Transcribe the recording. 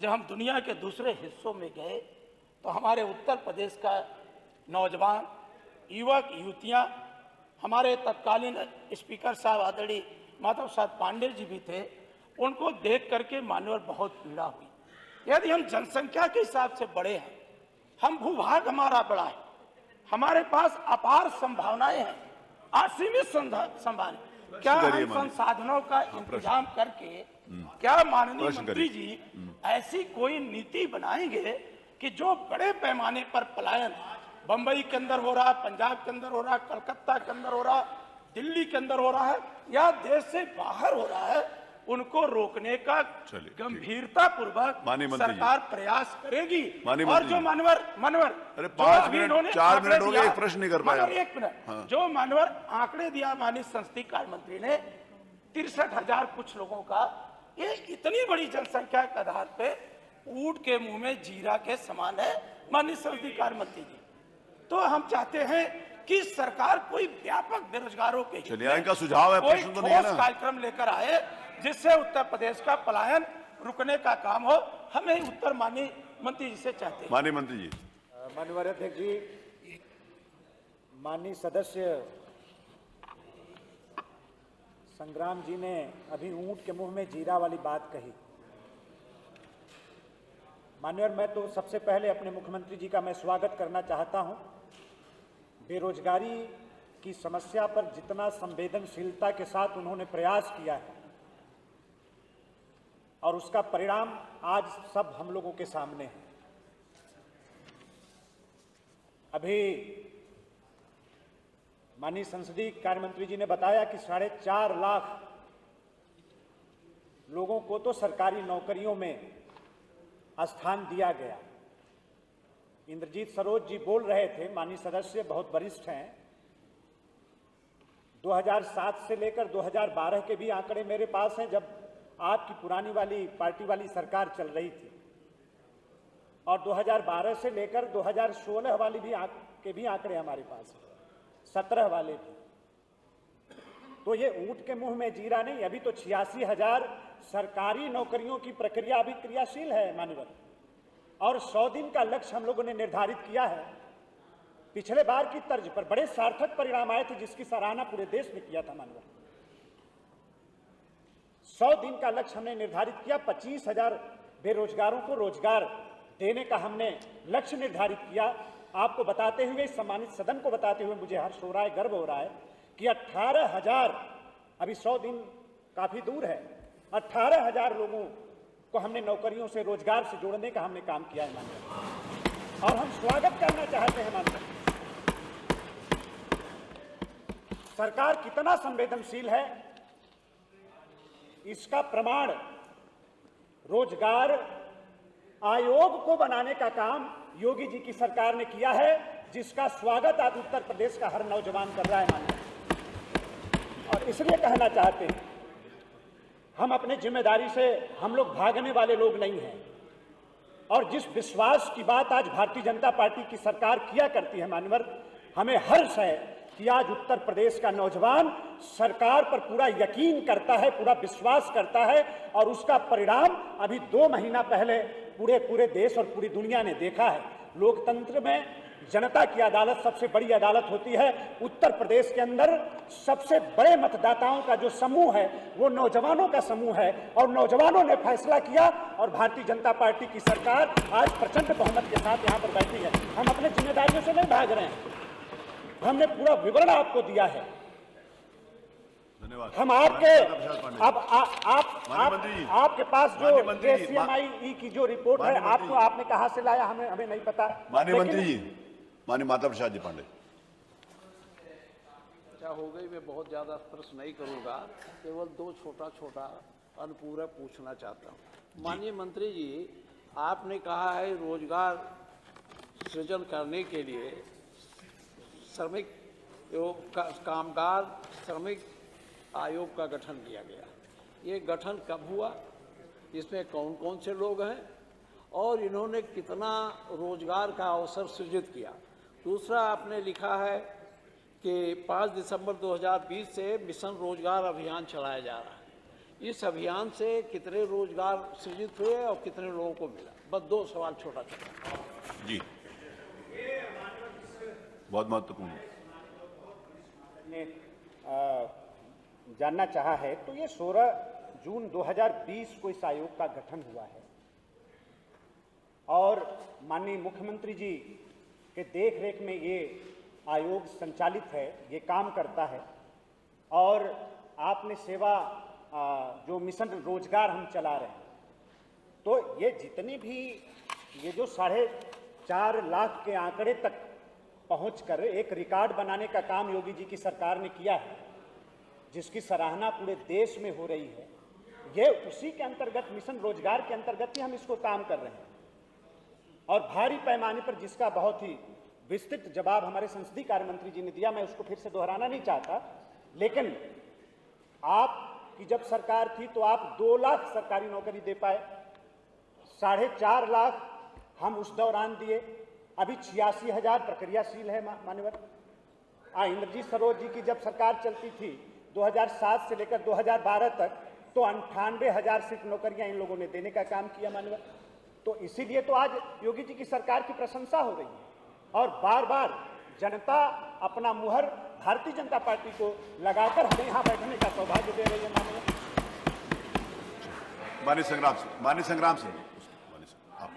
जब हम दुनिया के दूसरे हिस्सों में गए तो हमारे उत्तर प्रदेश का नौजवान युवक युवतियां, हमारे तत्कालीन स्पीकर साहब आदरणीय माधव साहब पांडे जी भी थे, उनको देख करके मानवर बहुत पीड़ा हुई। यदि हम जनसंख्या के हिसाब से बड़े हैं, हम भूभाग हमारा बड़ा है, हमारे पास अपार संभावनाएं हैं, असीमित संभावनाएं, क्या हम संसाधनों का इंतजाम करके क्या माननीय मंत्री जी ऐसी कोई नीति बनाएंगे कि जो बड़े पैमाने पर पलायन बंबई के अंदर हो रहा है, पंजाब के अंदर हो रहा है, कलकत्ता के अंदर हो रहा है, दिल्ली के अंदर हो रहा है या देश से बाहर हो रहा है, उनको रोकने का गंभीरता पूर्वक सरकार प्रयास करेगी। और जो मानवर अरे 5 मिनट 4 मिनट हो गए, एक प्रश्न नहीं कर पाया। एक मिनट, जो मानवर आंकड़े दिया माननीय संसदीय कार्य मंत्री ने 63,000 कुछ लोगों का, ये इतनी बड़ी जनसंख्या के आधार पे ऊंट के मुंह में जीरा के समान है माननीय संसदीय कार्य मंत्री जी। तो हम चाहते हैं कि सरकार कोई व्यापक बेरोजगारों के इनका सुझाव है, प्रश्न तो नहीं है ना, कार्यक्रम लेकर आए जिससे उत्तर प्रदेश का पलायन रुकने का काम हो। हमें उत्तर माननीय मंत्री जी से चाहते हैं। माननीय मंत्री जी। माननीय अध्यक्ष जी, माननीय सदस्य संग्राम जी ने अभी ऊंट के मुंह में जीरा वाली बात कही। माननीय, मैं तो सबसे पहले अपने मुख्यमंत्री जी का मैं स्वागत करना चाहता हूं। बेरोजगारी की समस्या पर जितना संवेदनशीलता के साथ उन्होंने प्रयास किया है और उसका परिणाम आज सब हम लोगों के सामने है। अभी माननीय संसदीय कार्य मंत्री जी ने बताया कि 4.5 लाख लोगों को तो सरकारी नौकरियों में स्थान दिया गया। इंद्रजीत सरोज जी बोल रहे थे, माननीय सदस्य बहुत वरिष्ठ हैं, 2007 से लेकर 2012 के भी आंकड़े मेरे पास हैं, जब आपकी पुरानी वाली पार्टी वाली सरकार चल रही थी, और 2012 से लेकर 2016 वाली भी आंकड़े हमारे पास हैं, 17 वाले भी। तो ये ऊंट के मुंह में जीरा नहीं, अभी तो 86,000 सरकारी नौकरियों की प्रक्रिया अभी क्रियाशील है माननीय, और 100 दिन का लक्ष्य हम लोगों ने निर्धारित किया है। पिछले बार की तर्ज पर बड़े सार्थक परिणाम आए थे जिसकी सराहना पूरे देश में किया था माननीय। 100 दिन का लक्ष्य हमने निर्धारित किया, 25,000 बेरोजगारों को रोजगार देने का हमने लक्ष्य निर्धारित किया। आपको बताते हुए, सम्मानित सदन को बताते हुए मुझे हर्ष हो रहा है, गर्व हो रहा है कि 18,000, अभी 100 दिन काफी दूर है, 18,000 लोगों को हमने नौकरियों से, रोजगार से जोड़ने का हमने काम किया है माननीय, और हम स्वागत करना चाहते हैं माननीय। सरकार कितना संवेदनशील है इसका प्रमाण रोजगार आयोग को बनाने का काम योगी जी की सरकार ने किया है, जिसका स्वागत आज उत्तर प्रदेश का हर नौजवान कर रहा है माननीय। और इसलिए कहना चाहते हैं, हम अपने जिम्मेदारी से, हम लोग भागने वाले लोग नहीं हैं, और जिस विश्वास की बात आज भारतीय जनता पार्टी की सरकार किया करती है माननीय, हमें हर्ष है कि आज उत्तर प्रदेश का नौजवान सरकार पर पूरा यकीन करता है, पूरा विश्वास करता है, और उसका परिणाम अभी 2 महीना पहले पूरे देश और पूरी दुनिया ने देखा है। लोकतंत्र में जनता की अदालत सबसे बड़ी अदालत होती है। उत्तर प्रदेश के अंदर सबसे बड़े मतदाताओं का जो समूह है वो नौजवानों का समूह है, और नौजवानों ने फैसला किया, और भारतीय जनता पार्टी की सरकार आज प्रचंड बहुमत के साथ यहाँ पर बैठी है। हम अपने जिम्मेदारियों से नहीं भाग रहे हैं, हमने पूरा विवरण आपको दिया है। धन्यवाद। हम आपके अब आपके पास जो JCMI की जो रिपोर्ट है, आपको आपने कहां से लाया, हमें नहीं पता। माननीय मंत्री जी, माननीय माधव प्रसाद जी पांडे। क्या हो गई, मैं बहुत ज्यादा प्रश्न नहीं करूंगा, केवल 2 छोटा अनुपूरक पूछना चाहता हूं। माननीय मंत्री जी, आपने कहा है रोजगार सृजन करने के लिए श्रमिक कामगार श्रमिक आयोग का गठन किया गया। ये गठन कब हुआ, इसमें कौन कौन से लोग हैं, और इन्होंने कितना रोजगार का अवसर सृजित किया। दूसरा, आपने लिखा है कि 5 दिसंबर 2020 से मिशन रोजगार अभियान चलाया जा रहा है। इस अभियान से कितने रोजगार सृजित हुए और कितने लोगों को मिला? बस 2 सवाल छोटा छोटा। जी, बहुत महत्वपूर्ण। ने जानना चाहा है तो ये 16 जून 2020 को इस आयोग का गठन हुआ है और माननीय मुख्यमंत्री जी के देखरेख में ये आयोग संचालित है, ये काम करता है। और आपने सेवा जो मिशन रोजगार हम चला रहे हैं, तो ये जितनी भी ये जो 4.5 लाख के आंकड़े तक पहुंचकर एक रिकॉर्ड बनाने का काम योगी जी की सरकार ने किया है, जिसकी सराहना पूरे देश में हो रही है, ये उसी के अंतर्गत मिशन रोजगार के अंतर्गत ही हम इसको काम कर रहे हैं। और भारी पैमाने पर जिसका बहुत ही विस्तृत जवाब हमारे संसदीय कार्य मंत्री जी ने दिया, मैं उसको फिर से दोहराना नहीं चाहता, लेकिन आपकी जब सरकार थी तो आप 2 लाख सरकारी नौकरी दे पाए, 4.5 लाख हम उस दौरान दिए, अभी 86,000 प्रक्रियाशील है मान्यवर। इंद्रजीत सरोज जी की जब सरकार चलती थी 2007 से लेकर 2012 तक, तो 98,000 सिर्फ नौकरियां इन लोगों ने देने का काम किया मान्यवर। तो इसीलिए तो आज योगी जी की सरकार की प्रशंसा हो रही है और बार बार जनता अपना मुहर भारतीय जनता पार्टी को लगाकर हमें यहाँ बैठने का सौभाग्य दे रही है मान्यवर। माननीय संग्राम सिंह, आप।